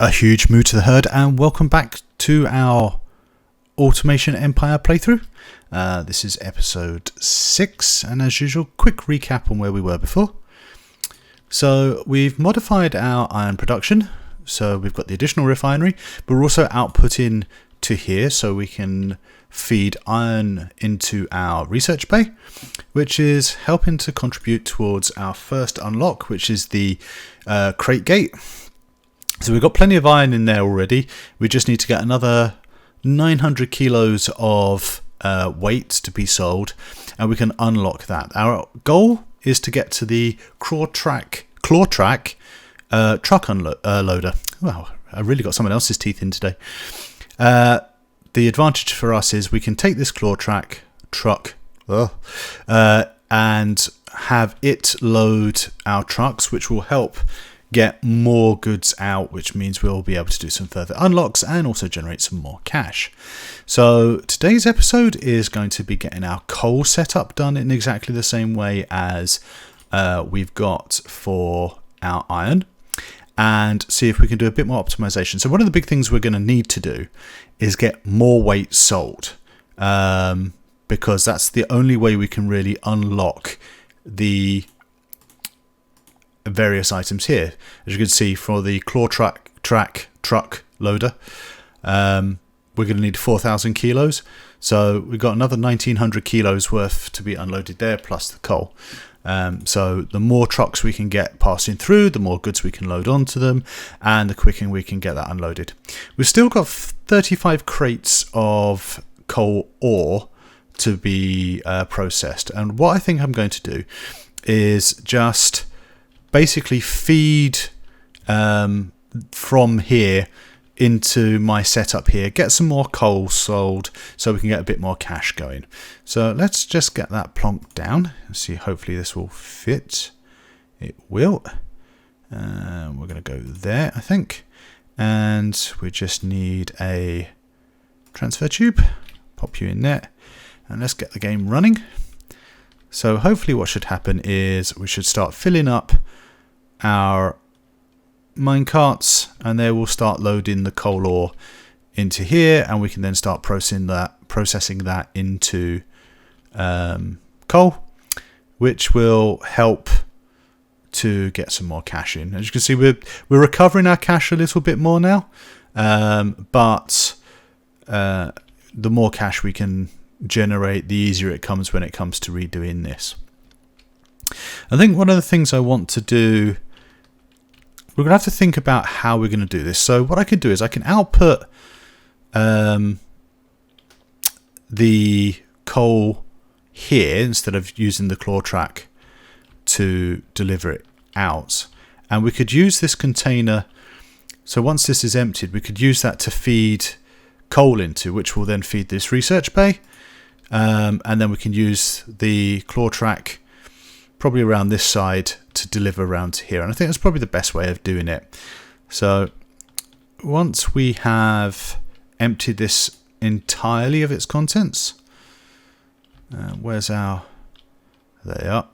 A huge moo to the herd, and welcome back to our Automation Empire playthrough. This is episode 6, and as usual, quick recap on where we were before. So we've modified our iron production, so we've got the additional refinery, but we're also outputting to here so we can feed iron into our research bay, which is helping to contribute towards our first unlock, which is the crate gate. So we've got plenty of iron in there already. We just need to get another 900 kilos of weight to be sold, and we can unlock that. Our goal is to get to the claw track truck loader. Wow, I really got someone else's teeth in today. The advantage for us is we can take this claw track truck and have it load our trucks, which will help get more goods out, which means we'll be able to do some further unlocks and also generate some more cash. So today's episode is going to be getting our coal setup done in exactly the same way as we've got for our iron, and see if we can do a bit more optimization. So one of the big things we're going to need to do is get more weight sold, because that's the only way we can really unlock the various items here. As you can see, for the claw truck loader, we're going to need 4,000 kilos. So we've got another 1,900 kilos worth to be unloaded there, plus the coal. So the more trucks we can get passing through, the more goods we can load onto them, and the quicker we can get that unloaded. We've still got 35 crates of coal ore to be processed. And what I think I'm going to do is just basically feed from here into my setup here, get some more coal sold so we can get a bit more cash going. So let's just get that plonked down. See, hopefully this will fit. It will. We're going to go there, I think. And we just need a transfer tube. Pop you in there. And let's get the game running. So hopefully what should happen is we should start filling up our mine carts, and they will start loading the coal ore into here, and we can then start processing that into coal, which will help to get some more cash in. As you can see, we're recovering our cash a little bit more now, but the more cash we can generate, the easier it comes when it comes to redoing this. I think one of the things I want to do, we're going to have to think about how we're going to do this. So what I can do is I can output the coal here instead of using the claw track to deliver it out. And we could use this container. So once this is emptied, we could use that to feed coal into, which will then feed this research bay. And then we can use the claw track probably around this side to deliver around to here, and I think that's probably the best way of doing it. So once we have emptied this entirely of its contents, where's our, there they are.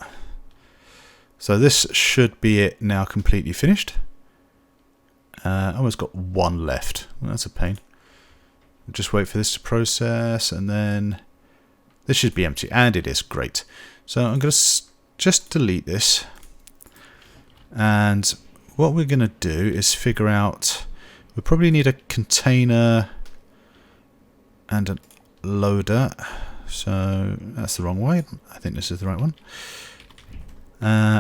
So this should be it now, completely finished. I almost got one left. Well, that's a pain. We'll just wait for this to process, and then this should be empty, and it is. Great. So I'm going to just delete this, and what we're going to do is figure out, we probably need a container and a loader. So that's the wrong way. I think this is the right one.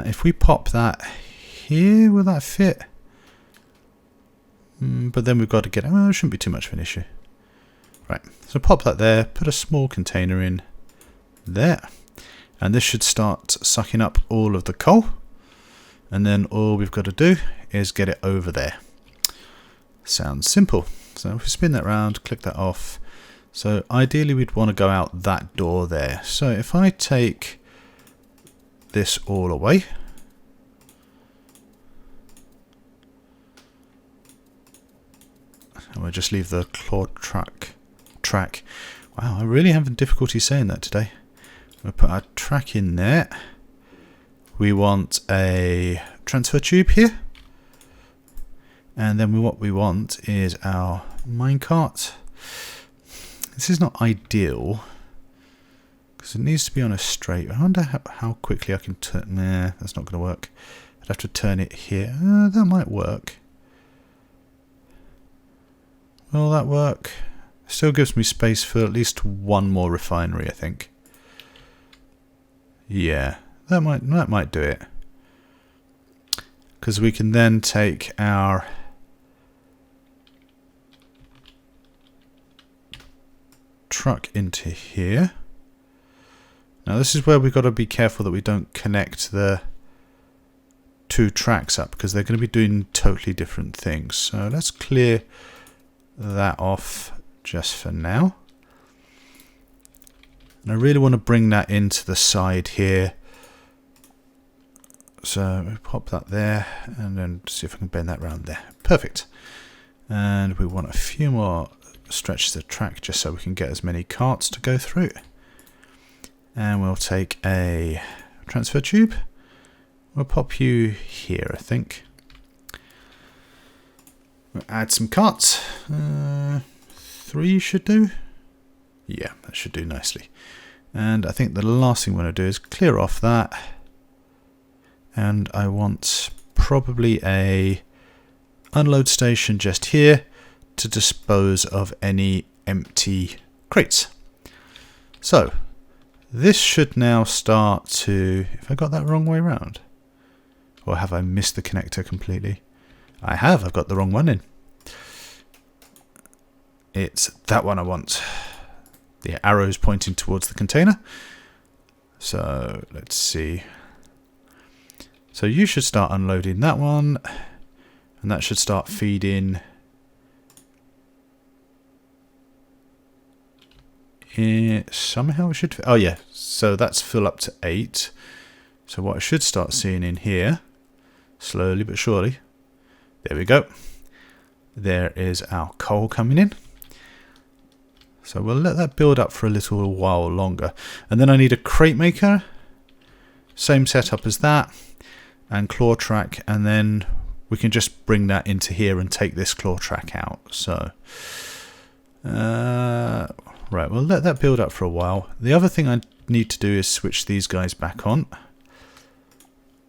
If we pop that here, will that fit? But then we've got to get, well, it shouldn't be too much of an issue. Right, so pop that there, put a small container in there. And this should start sucking up all of the coal. And then all we've got to do is get it over there. Sounds simple. So if we spin that round, click that off. So ideally we'd want to go out that door there. So if I take this all away. And we'll just leave the claw track. Wow, I'm really having difficulty saying that today. We'll put our track in there. We want a transfer tube here. And then what we want is our minecart. This is not ideal because it needs to be on a straight. I wonder how quickly I can turn. Nah, that's not going to work. I'd have to turn it here. That might work. Will that work? Still gives me space for at least one more refinery, I think. Yeah, that might do it. Because we can then take our truck into here. Now this is where we've got to be careful that we don't connect the two tracks up, because they're going to be doing totally different things. So let's clear that off just for now. And I really want to bring that into the side here. So we pop that there and then see if I can bend that round there. Perfect. And we want a few more stretches of track just so we can get as many carts to go through. And we'll take a transfer tube. We'll pop you here, I think. We'll add some carts. 3 should do. Yeah, that should do nicely. And I think the last thing we want to do is clear off that. And I want probably a unload station just here to dispose of any empty crates. So this should now start to, if I got that wrong way around, or have I missed the connector completely? I have, I've got the wrong one in. It's that one I want. The arrow's pointing towards the container. So let's see. So you should start unloading that one, and that should start feeding somehow it should. Oh yeah, so that's full up to 8. So what I should start seeing in here, slowly but surely, there we go. There is our coal coming in. So we'll let that build up for a little while longer. And then I need a crate maker. Same setup as that. And claw track. And then we can just bring that into here and take this claw track out. So, right, we'll let that build up for a while. The other thing I need to do is switch these guys back on,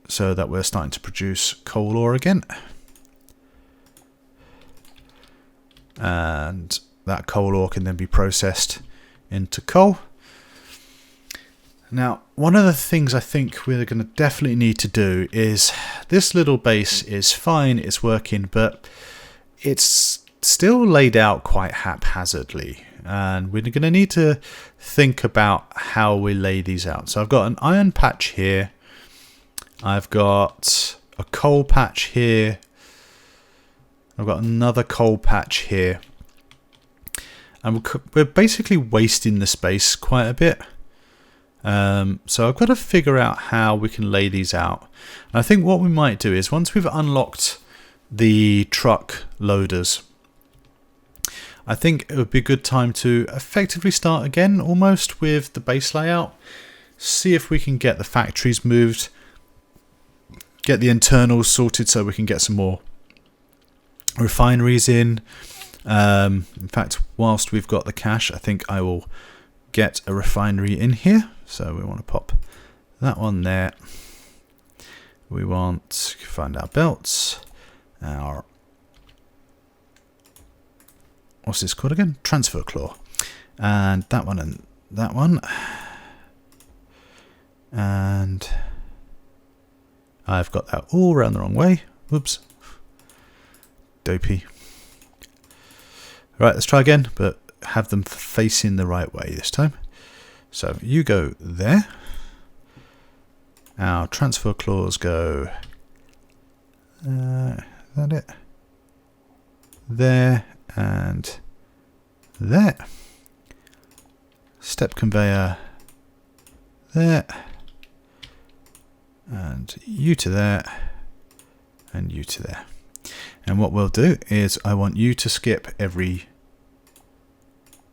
so that we're starting to produce coal ore again. And that coal ore can then be processed into coal. Now, one of the things I think we're going to definitely need to do is, this little base is fine, it's working, but it's still laid out quite haphazardly. And we're going to need to think about how we lay these out. So I've got an iron patch here. I've got a coal patch here. I've got another coal patch here. And we're basically wasting the space quite a bit. So I've got to figure out how we can lay these out. And I think what we might do is, once we've unlocked the truck loaders, I think it would be a good time to effectively start again almost with the base layout. See if we can get the factories moved, get the internals sorted so we can get some more refineries in. In fact, whilst we've got the cash, I think I will get a refinery in here. So we want to pop that one there. We want to find our belts, our, what's this called again? Transfer claw. And that one and that one. And I've got that all around the wrong way. Whoops. Dopey. Right, let's try again, but have them facing the right way this time. So you go there. Our transfer claws go, is that it? There and there. Step conveyor there. And you to there. And you to there. And what we'll do is, I want you to skip every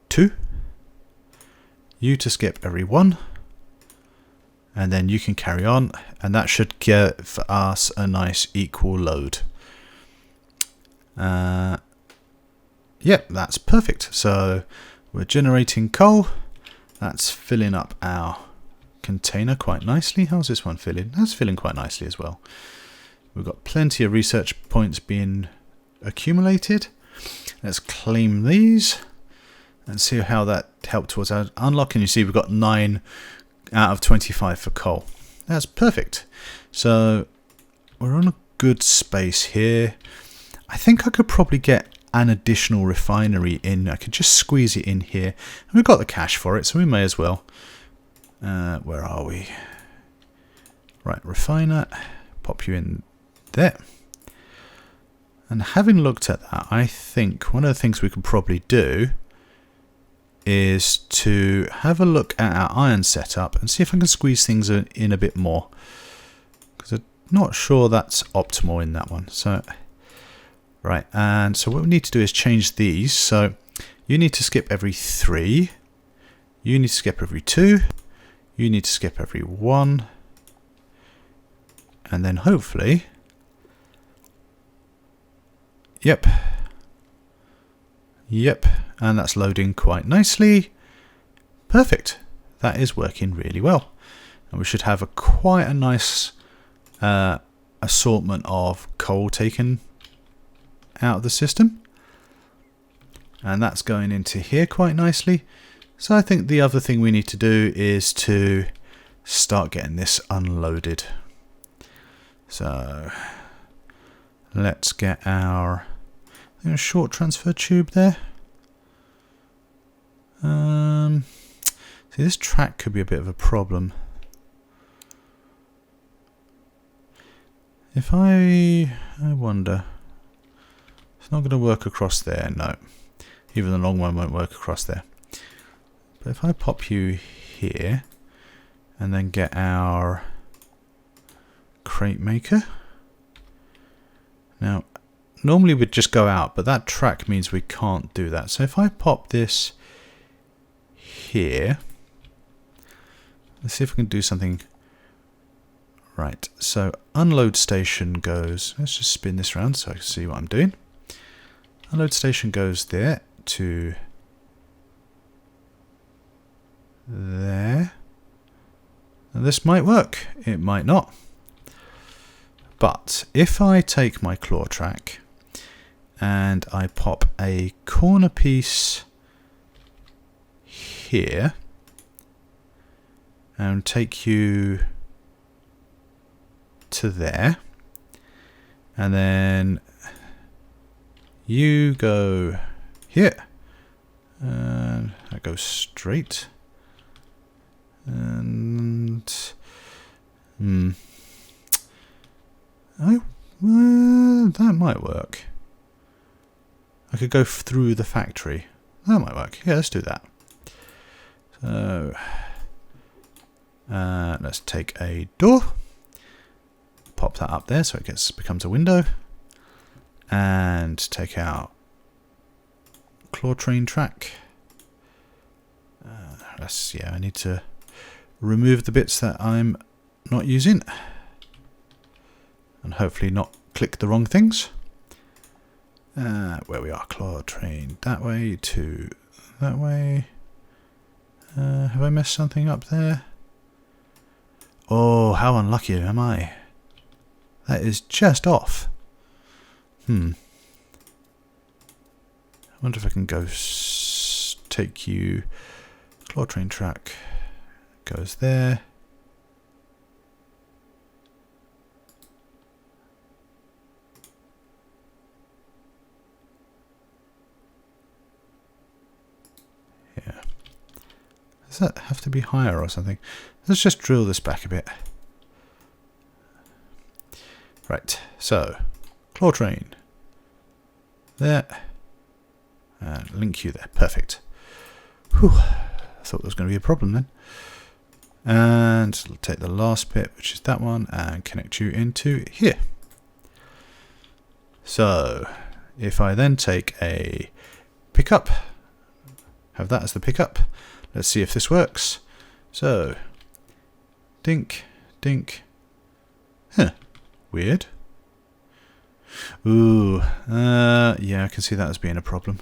2. You to skip every 1. And then you can carry on. And that should give us a nice equal load. Yep, that's perfect. So we're generating coal. That's filling up our container quite nicely. How's this one filling? That's filling quite nicely as well. We've got plenty of research points being accumulated. Let's claim these and see how that helped towards our unlock. And you see we've got 9 out of 25 for coal. That's perfect. So we're on a good space here. I think I could probably get an additional refinery in. I could just squeeze it in here. And we've got the cash for it, so we may as well. Where are we? Right, refiner. Pop you in there. And having looked at that, I think one of the things we could probably do is to have a look at our iron setup and see if I can squeeze things in a bit more. Because I'm not sure that's optimal in that one. So, right, and so what we need to do is change these. So you need to skip every 3. You need to skip every 2. You need to skip every 1. And then hopefully, yep, and that's loading quite nicely. Perfect. That is working really well. And we should have quite a nice assortment of coal taken out of the system. And that's going into here quite nicely. So I think the other thing we need to do is to start getting this unloaded. So let's get our short transfer tube there. See, this track could be a bit of a problem. If I wonder, it's not going to work across there. No, even the long one won't work across there. But if I pop you here and then get our crate maker. Now, normally we'd just go out, but that track means we can't do that. So if I pop this here, let's see if we can do something. Right, so unload station goes, let's just spin this around so I can see what I'm doing. Unload station goes there to there. Now this might work, it might not. But if I take my claw track and I pop a corner piece here and take you to there, and then you go here, and that goes straight, and that might work. I could go through the factory. That might work. Yeah, let's do that. So let's take a door, pop that up there so it becomes a window, and take out claw train track. I need to remove the bits that I'm not using, and hopefully not click the wrong things. Where we are, claw train that way to that way. Have I messed something up there? Oh, how unlucky am I? That is just off. I wonder if I can go take you. Claw train track goes there. Yeah. Does that have to be higher or something? Let's just drill this back a bit. Right, so claw train there, and link you there. Perfect. Whew. I thought there was going to be a problem then. And we'll take the last bit, which is that one, and connect you into here. So if I then take a pickup, have that as the pickup. Let's see if this works. So dink, dink. Huh. Weird. Ooh, yeah, I can see that as being a problem.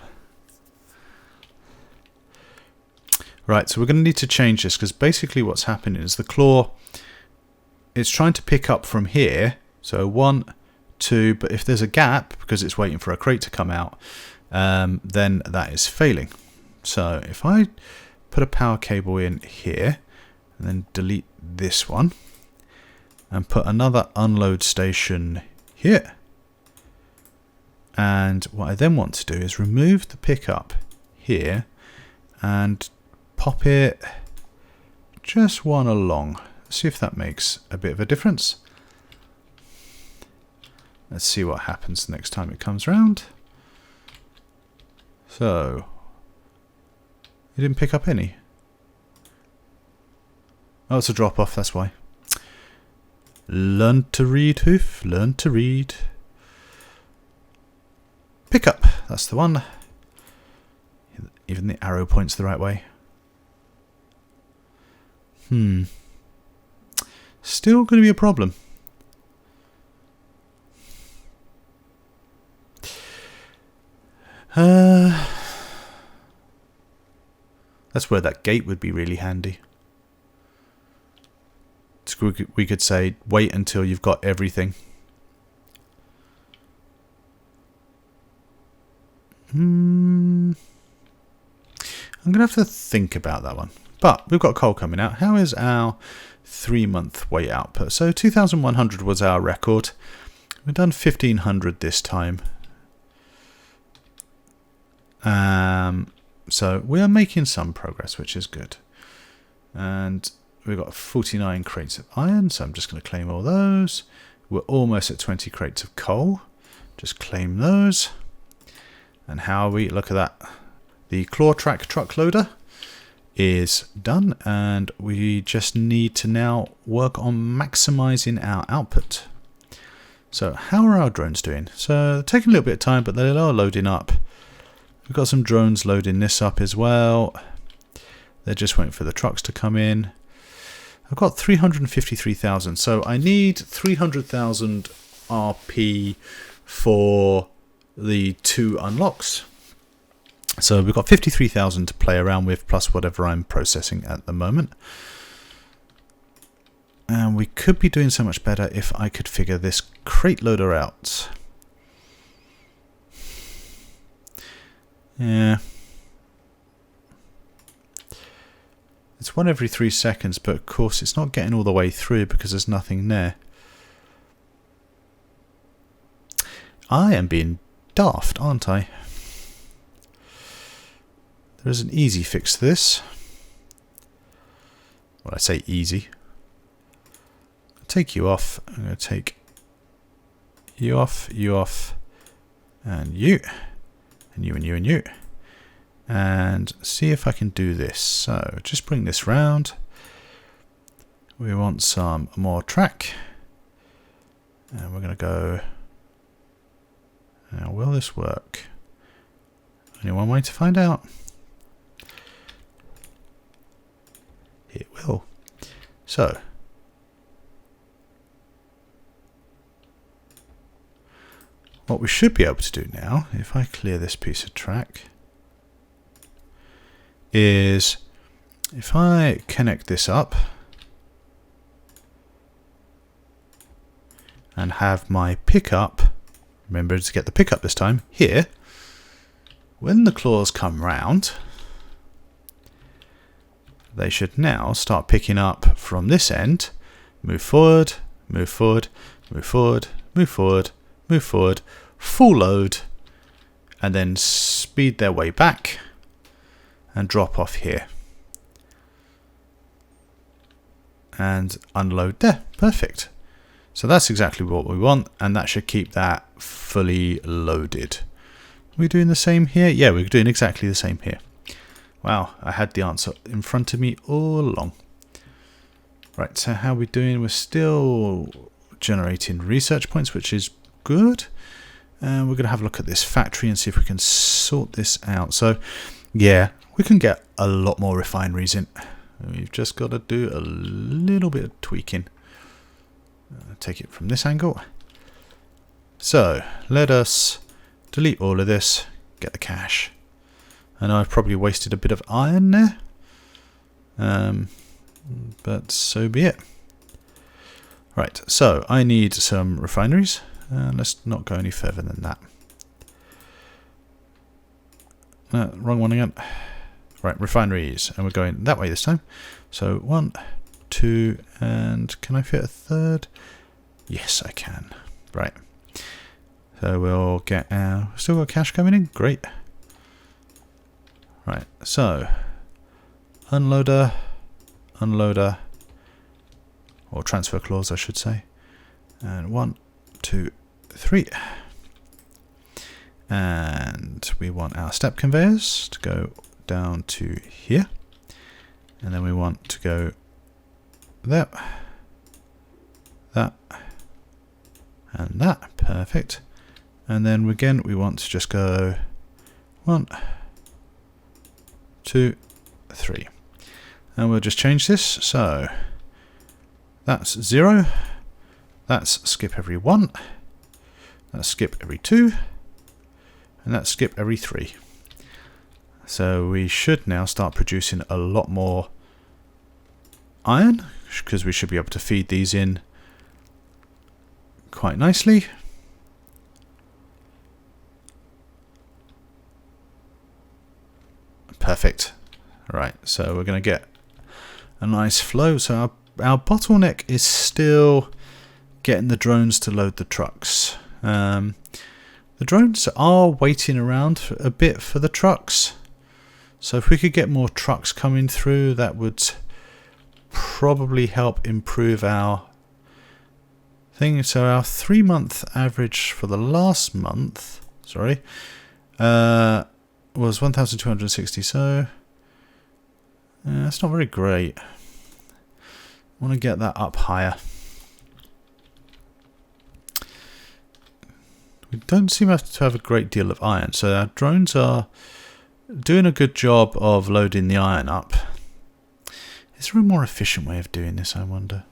Right, so we're going to need to change this, because basically what's happening is the claw, it's trying to pick up from here. So 1, 2, but if there's a gap, because it's waiting for a crate to come out, then that is failing. So if I put a power cable in here, and then delete this one, and put another unload station here. And what I then want to do is remove the pickup here, and pop it just one along. See if that makes a bit of a difference. Let's see what happens next time it comes round. So, you didn't pick up any. Oh, it's a drop off, that's why. Learn to read, Hoof. Learn to read. Pick up, that's the one. Even the arrow points the right way. Still going to be a problem. That's where that gate would be really handy. So we could say, wait until you've got everything. I'm going to have to think about that one. But we've got coal coming out. How is our 3-month weight output? So 2,100 was our record. We've done 1,500 this time. So we are making some progress, which is good. And we've got 49 crates of iron, so I'm just going to claim all those. We're almost at 20 crates of coal. Just claim those. And how are we? Look at that. The claw track truck loader is done, and we just need to now work on maximizing our output. So how are our drones doing? So taking a little bit of time, but they are loading up. We've got some drones loading this up as well. They're just waiting for the trucks to come in. I've got 353,000, so I need 300,000 RP for the 2 unlocks. So we've got 53,000 to play around with, plus whatever I'm processing at the moment. And we could be doing so much better if I could figure this crate loader out. Yeah. It's 1 every 3 seconds, but of course it's not getting all the way through because there's nothing there. I am being daft, aren't I? There is an easy fix to this. Well, I say easy. I'll take you off. I'm going to take you off, and you, and you, and you, and you. And see if I can do this. So just bring this round. We want some more track. And we're going to go. Now, will this work? Only one way to find out. It will. So, what we should be able to do now, if I clear this piece of track, is if I connect this up and have my pickup, remember to get the pickup this time, here, when the claws come round, they should now start picking up from this end, move forward, move forward, move forward, move forward, move forward, full load, and then speed their way back and drop off here. And unload there. Perfect. So that's exactly what we want, and that should keep that fully loaded. Are we doing the same here? Yeah, we're doing exactly the same here. Wow, I had the answer in front of me all along. Right, so how are we doing? We're still generating research points, which is good. And we're going to have a look at this factory and see if we can sort this out. So, yeah, we can get a lot more refineries in. We've just got to do a little bit of tweaking. Take it from this angle. So let us delete all of this, get the cash. I know I've probably wasted a bit of iron there, but so be it. Right, so I need some refineries. Let's not go any further than that. Wrong one again. Right, refineries, and we're going that way this time. So 1, 2, and can I fit a third? Yes, I can. Right. So we'll get our... Still got cash coming in? Great. Right, so... Unloader. Unloader. Or transfer clause, I should say. And 1, 2, 3. And we want our step conveyors to go down to here. And then we want to go there. That. And that. Perfect. And then again, we want to just go 1, 2, 3. And we'll just change this. So that's 0. That's skip every 1. That's skip every 2. And that's skip every 3. So we should now start producing a lot more iron, because we should be able to feed these in quite nicely. Perfect. Right, so we're going to get a nice flow. So our bottleneck is still getting the drones to load the trucks. The drones are waiting around a bit for the trucks. So if we could get more trucks coming through, that would probably help improve our thing. So our 3-month average for the last month, was 1,260. So that's not very great. I want to get that up higher. We don't seem to have a great deal of iron, so our drones are doing a good job of loading the iron up. Is there a more efficient way of doing this, I wonder?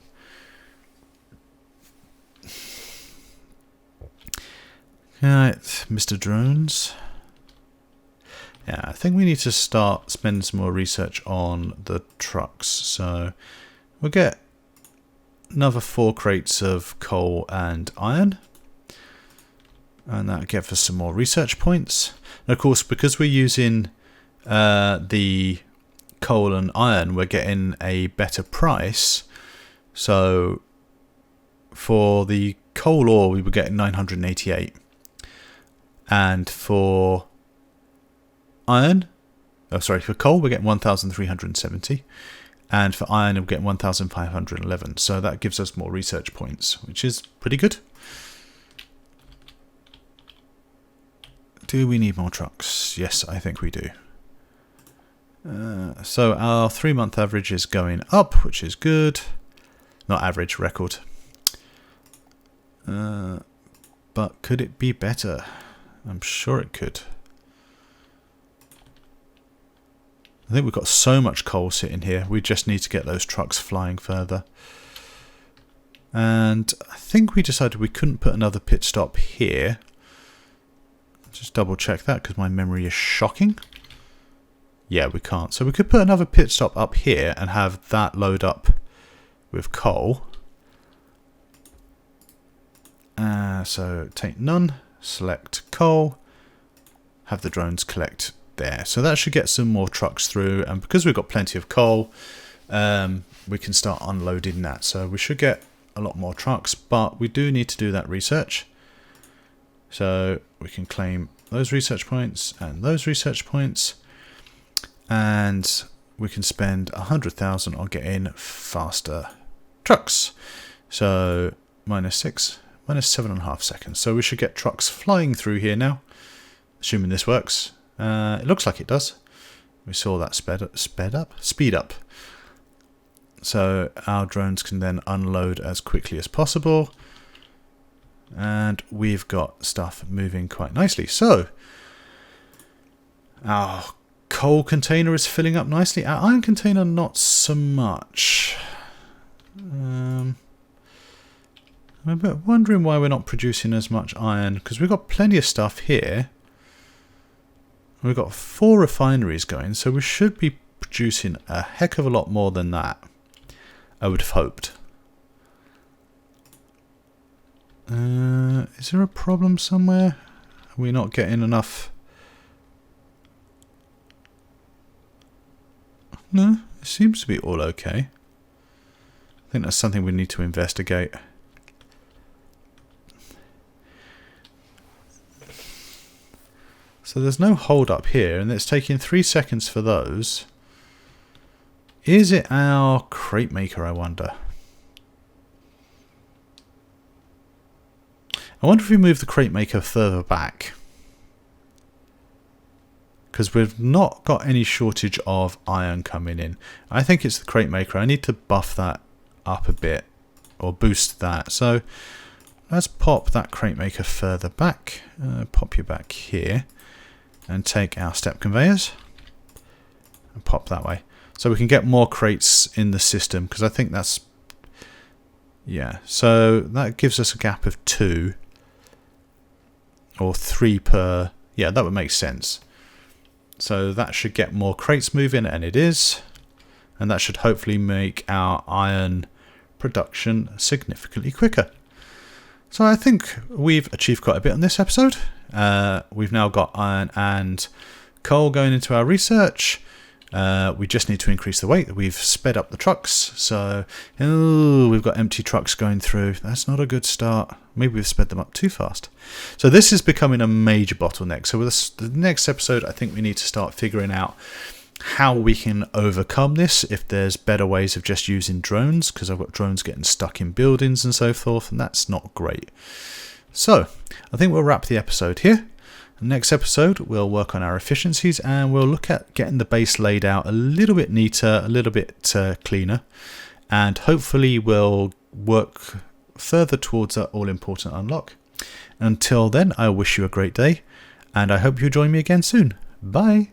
Alright, Mr. Drones. Yeah, I think we need to start spending some more research on the trucks. So we'll get another 4 crates of coal and iron. And that'll give us some more research points. And of course, because we're using the coal and iron, we're getting a better price. So for the coal ore, we were getting 988. And for iron, for coal, we're getting 1,370. And for iron, we're getting 1,511. So that gives us more research points, which is pretty good. Do we need more trucks? Yes, I think we do. So our 3-month average is going up, which is good. Not average, record. But could it be better? I'm sure it could. I think we've got so much coal sitting here. We just need to get those trucks flying further. And I think we decided we couldn't put another pit stop here. Just double check that because my memory is shocking. Yeah, we can't. So we could put another pit stop up here and have that load up with coal. So take none, select coal, have the drones collect there. So that should get some more trucks through, and because we've got plenty of coal, we can start unloading that. So we should get a lot more trucks, but we do need to do that research. So we can claim those research points and those research points, and we can spend 100,000 on getting faster trucks. So -6, -7.5 seconds. So we should get trucks flying through here now, assuming this works. It looks like it does. We saw that speed up. So our drones can then unload as quickly as possible. And we've got stuff moving quite nicely. So our coal container is filling up nicely. Our iron container, not so much. I'm a bit wondering why we're not producing as much iron, because we've got plenty of stuff here. We've got 4 refineries going, so we should be producing a heck of a lot more than that, I would have hoped. Is there a problem somewhere? Are we not getting enough? No, it seems to be all okay. I think that's something we need to investigate. So there's no hold up here, and it's taking 3 seconds for those. Is it our crate maker, I wonder? I wonder if we move the crate maker further back. Because we've not got any shortage of iron coming in. I think it's the crate maker. I need to buff that up a bit, or boost that. So let's pop that crate maker further back. Pop you back here. And take our step conveyors and pop that way. So we can get more crates in the system, because I think that's... Yeah, so that gives us a gap of 2. Or 3 per... Yeah, that would make sense. So that should get more crates moving, and it is. And that should hopefully make our iron production significantly quicker. So I think we've achieved quite a bit on this episode. We've now got iron and coal going into our research. We just need to increase the weight. We've sped up the trucks. So we've got empty trucks going through. That's not a good start. Maybe we've sped them up too fast. So this is becoming a major bottleneck. So with the next episode, I think we need to start figuring out how we can overcome this, if there's better ways of just using drones, because I've got drones getting stuck in buildings and so forth, and that's not great. So I think we'll wrap the episode here. Next episode we'll work on our efficiencies, and we'll look at getting the base laid out a little bit neater, a little bit cleaner, and hopefully we'll work further towards that all-important unlock. Until then, I wish you a great day, and I hope you join me again soon. Bye!